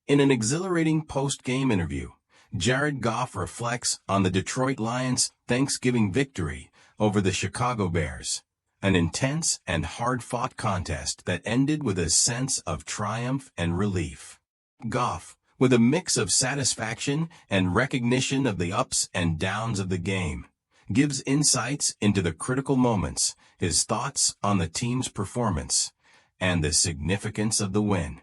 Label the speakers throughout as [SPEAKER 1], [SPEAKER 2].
[SPEAKER 1] In an exhilarating post-game interview, Jared Goff reflects on the Detroit Lions' Thanksgiving victory over the Chicago Bears, an intense and hard-fought contest that ended with a sense of triumph and relief. Goff, with a mix of satisfaction and recognition of the ups and downs of the game, gives insights into the critical moments, his thoughts on the team's performance, and the significance of the win.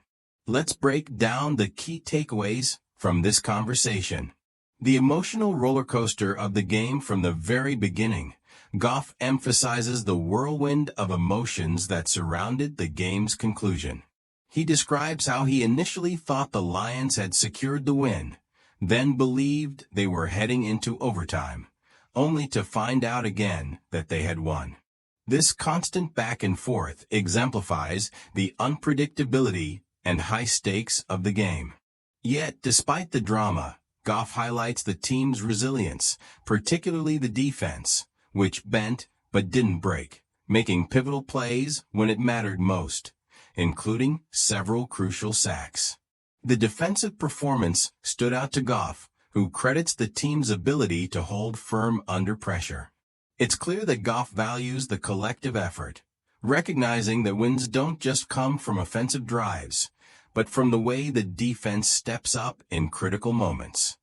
[SPEAKER 1] Let's break down the key takeaways from this conversation. The emotional roller coaster of the game from the very beginning. Goff emphasizes the whirlwind of emotions that surrounded the game's conclusion. He describes how he initially thought the Lions had secured the win, then believed they were heading into overtime, only to find out again that they had won. This constant back and forth exemplifies the unpredictability and high stakes of the game. Yet, despite the drama, Goff highlights the team's resilience, particularly the defense, which bent but didn't break, making pivotal plays when it mattered most, including several crucial sacks. The defensive performance stood out to Goff, who credits the team's ability to hold firm under pressure. It's clear that Goff values the collective effort, recognizing that wins don't just come from offensive drives, but from the way the defense steps up in critical moments.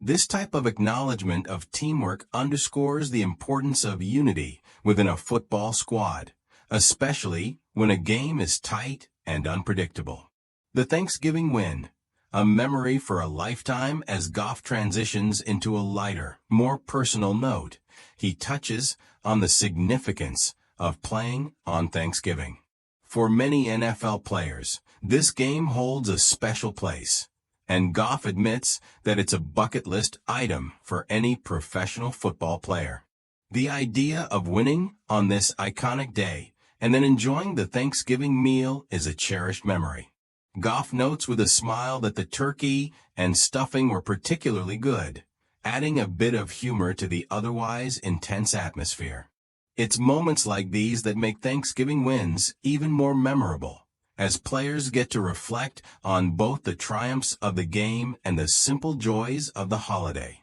[SPEAKER 1] This type of acknowledgement of teamwork underscores the importance of unity within a football squad, especially when a game is tight and unpredictable. The Thanksgiving win, a memory for a lifetime. As Goff transitions into a lighter, more personal note, he touches on the significance of playing on Thanksgiving. For many NFL players, this game holds a special place, and Goff admits that it's a bucket list item for any professional football player. The idea of winning on this iconic day and then enjoying the Thanksgiving meal is a cherished memory. Goff notes with a smile that the turkey and stuffing were particularly good, adding a bit of humor to the otherwise intense atmosphere. It's moments like these that make Thanksgiving wins even more memorable, as players get to reflect on both the triumphs of the game and the simple joys of the holiday.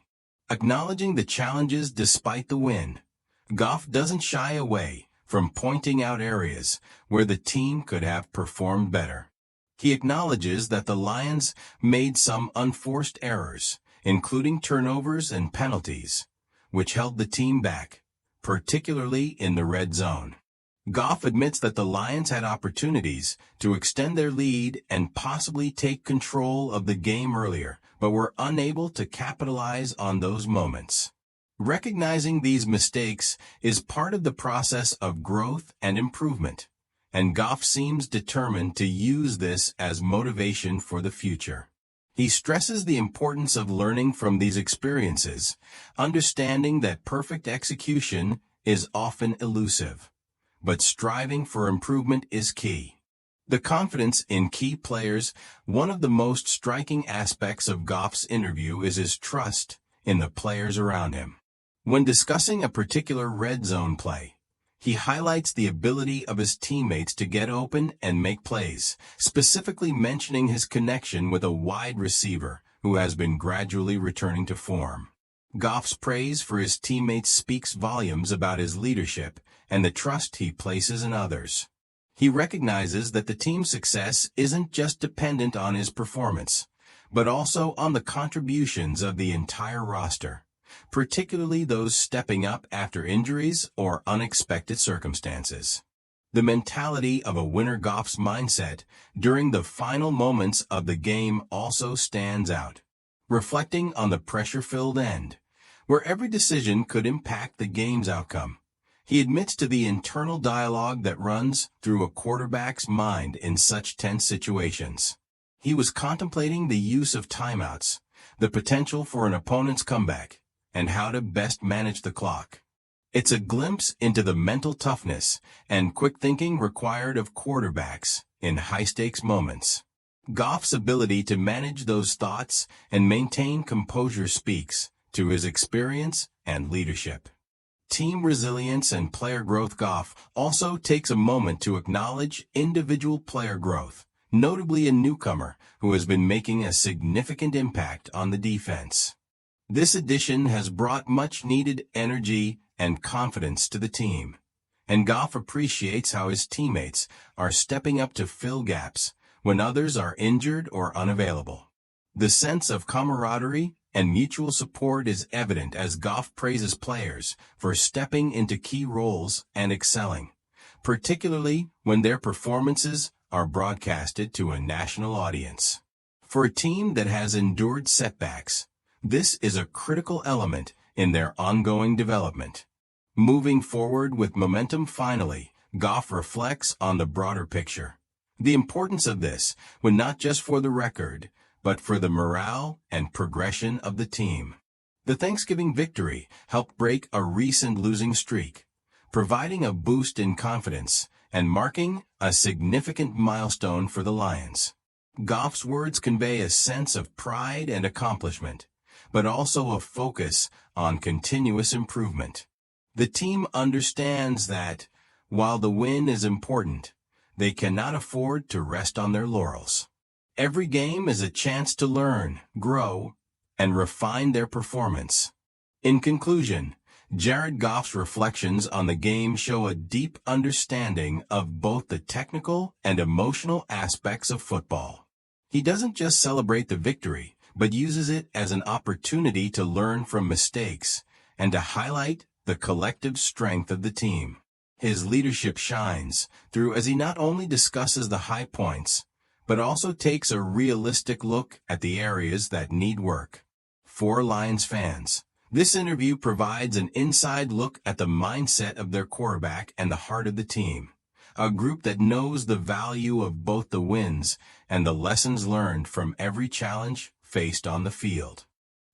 [SPEAKER 1] Acknowledging the challenges despite the win, Goff doesn't shy away from pointing out areas where the team could have performed better. He acknowledges that the Lions made some unforced errors, including turnovers and penalties, which held the team back, particularly in the red zone. Goff admits that the Lions had opportunities to extend their lead and possibly take control of the game earlier, but were unable to capitalize on those moments. Recognizing these mistakes is part of the process of growth and improvement, and Goff seems determined to use this as motivation for the future. He stresses the importance of learning from these experiences, understanding that perfect execution is often elusive, but striving for improvement is key. The confidence in key players. One of the most striking aspects of Goff's interview is his trust in the players around him. When discussing a particular red zone play, he highlights the ability of his teammates to get open and make plays, specifically mentioning his connection with a wide receiver who has been gradually returning to form. Goff's praise for his teammates speaks volumes about his leadership and the trust he places in others. He recognizes that the team's success isn't just dependent on his performance, but also on the contributions of the entire roster, particularly those stepping up after injuries or unexpected circumstances. The mentality of a winner. Goff's mindset during the final moments of the game also stands out, reflecting on the pressure-filled end, where every decision could impact the game's outcome. He admits to the internal dialogue that runs through a quarterback's mind in such tense situations. He was contemplating the use of timeouts, the potential for an opponent's comeback, and how to best manage the clock. It's a glimpse into the mental toughness and quick thinking required of quarterbacks in high-stakes moments. Goff's ability to manage those thoughts and maintain composure speaks to his experience and leadership. Team resilience and player growth. Goff also takes a moment to acknowledge individual player growth, notably a newcomer who has been making a significant impact on the defense. This addition has brought much-needed energy and confidence to the team, and Goff appreciates how his teammates are stepping up to fill gaps when others are injured or unavailable. The sense of camaraderie and mutual support is evident as Goff praises players for stepping into key roles and excelling, particularly when their performances are broadcasted to a national audience. For a team that has endured setbacks, this is a critical element in their ongoing development. Moving forward with momentum finally, Goff reflects on the broader picture. The importance of this, when not just for the record, but for the morale and progression of the team. The Thanksgiving victory helped break a recent losing streak, providing a boost in confidence and marking a significant milestone for the Lions. Goff's words convey a sense of pride and accomplishment, but also a focus on continuous improvement. The team understands that, while the win is important, they cannot afford to rest on their laurels. Every game is a chance to learn, grow, and refine their performance. In conclusion, Jared Goff's reflections on the game show a deep understanding of both the technical and emotional aspects of football. He doesn't just celebrate the victory, but uses it as an opportunity to learn from mistakes and to highlight the collective strength of the team. His leadership shines through as he not only discusses the high points, but also takes a realistic look at the areas that need work. For Lions fans, this interview provides an inside look at the mindset of their quarterback and the heart of the team, a group that knows the value of both the wins and the lessons learned from every challenge faced on the field.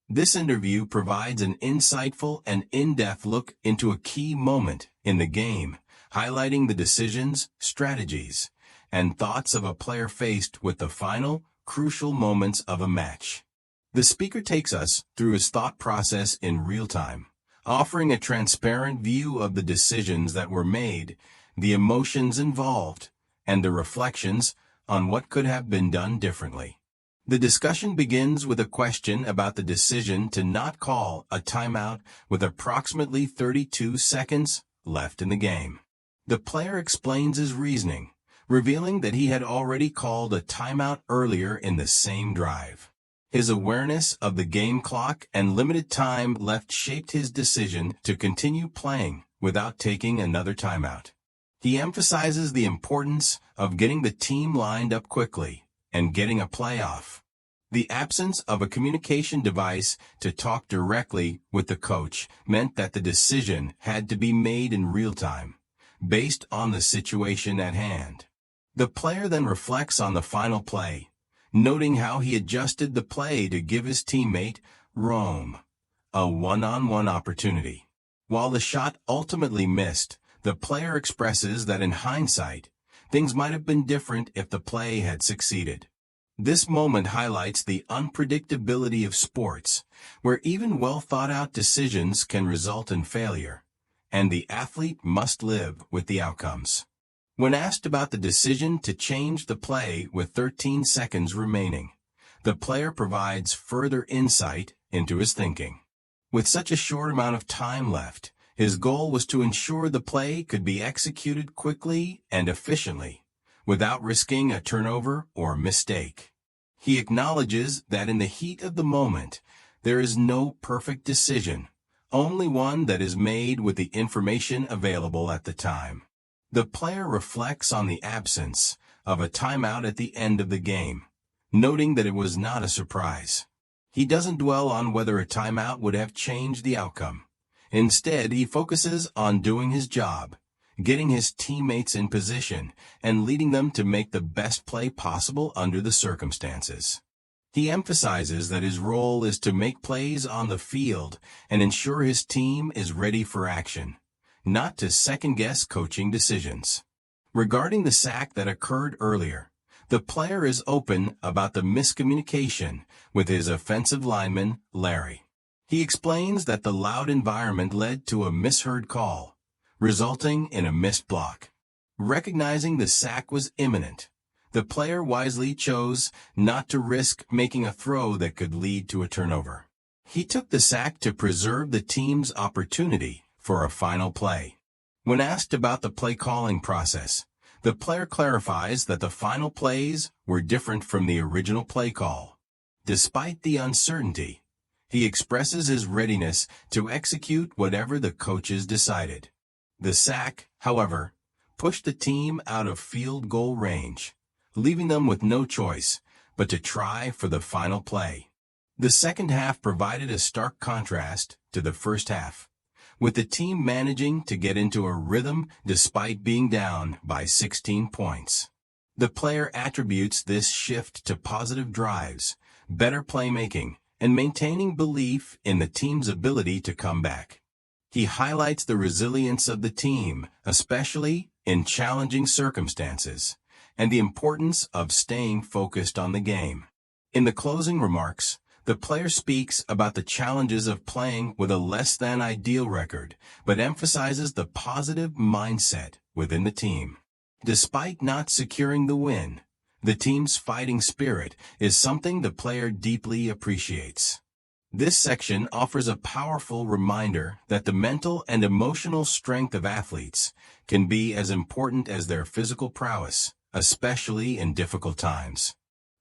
[SPEAKER 1] This interview provides an insightful and in-depth look into a key moment in the game, highlighting the decisions, strategies, and thoughts of a player faced with the final, crucial moments of a match. The speaker takes us through his thought process in real time, offering a transparent view of the decisions that were made, the emotions involved, and the reflections on what could have been done differently. The discussion begins with a question about the decision to not call a timeout with approximately 32 seconds left in the game. The player explains his reasoning, revealing that he had already called a timeout earlier in the same drive. His awareness of the game clock and limited time left shaped his decision to continue playing without taking another timeout. He emphasizes the importance of getting the team lined up quickly and getting a play off. The absence of a communication device to talk directly with the coach meant that the decision had to be made in real time, based on the situation at hand. The player then reflects on the final play, noting how he adjusted the play to give his teammate, Rome, a one-on-one opportunity. While the shot ultimately missed, the player expresses that in hindsight, things might have been different if the play had succeeded. This moment highlights the unpredictability of sports, where even well-thought-out decisions can result in failure, and the athlete must live with the outcomes. When asked about the decision to change the play with 13 seconds remaining, the player provides further insight into his thinking. With such a short amount of time left, his goal was to ensure the play could be executed quickly and efficiently, without risking a turnover or mistake. He acknowledges that in the heat of the moment, there is no perfect decision, only one that is made with the information available at the time. The player reflects on the absence of a timeout at the end of the game, noting that it was not a surprise. He doesn't dwell on whether a timeout would have changed the outcome. Instead, he focuses on doing his job, getting his teammates in position, and leading them to make the best play possible under the circumstances. He emphasizes that his role is to make plays on the field and ensure his team is ready for action, not to second-guess coaching decisions. Regarding the sack that occurred earlier, the player is open about the miscommunication with his offensive lineman, Larry. He explains that the loud environment led to a misheard call, resulting in a missed block. Recognizing the sack was imminent, The player wisely chose not to risk making a throw that could lead to a turnover. He took the sack to preserve the team's opportunity for a final play. When asked about the play-calling process, the player clarifies that the final plays were different from the original play call. Despite the uncertainty, he expresses his readiness to execute whatever the coaches decided. The sack, however, pushed the team out of field goal range, leaving them with no choice but to try for the final play. The second half provided a stark contrast to the first half, with the team managing to get into a rhythm despite being down by 16 points. The player attributes this shift to positive drives, better playmaking, and maintaining belief in the team's ability to come back. He highlights the resilience of the team, especially in challenging circumstances, and the importance of staying focused on the game. In the closing remarks, the player speaks about the challenges of playing with a less-than-ideal record, but emphasizes the positive mindset within the team. Despite not securing the win, the team's fighting spirit is something the player deeply appreciates. This section offers a powerful reminder that the mental and emotional strength of athletes can be as important as their physical prowess, especially in difficult times.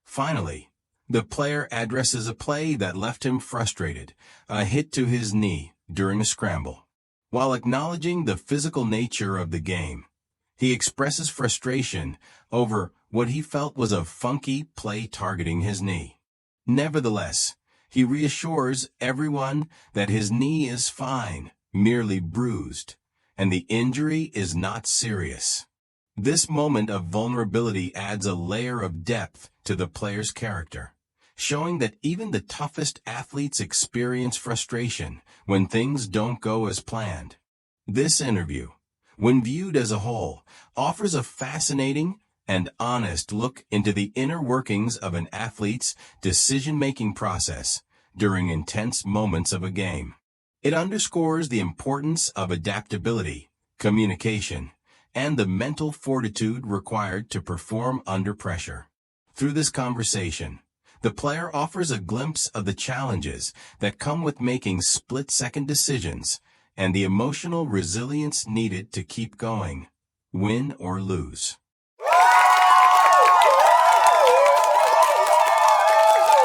[SPEAKER 1] Finally, the player addresses a play that left him frustrated, a hit to his knee during a scramble. While acknowledging the physical nature of the game, he expresses frustration over what he felt was a funky play targeting his knee. Nevertheless, he reassures everyone that his knee is fine, merely bruised, and the injury is not serious. This moment of vulnerability adds a layer of depth to the player's character, showing that even the toughest athletes experience frustration when things don't go as planned. This interview, when viewed as a whole, offers a fascinating and honest look into the inner workings of an athlete's decision-making process during intense moments of a game. It underscores the importance of adaptability, communication, and the mental fortitude required to perform under pressure. Through this conversation, the player offers a glimpse of the challenges that come with making split-second decisions and the emotional resilience needed to keep going, win or lose.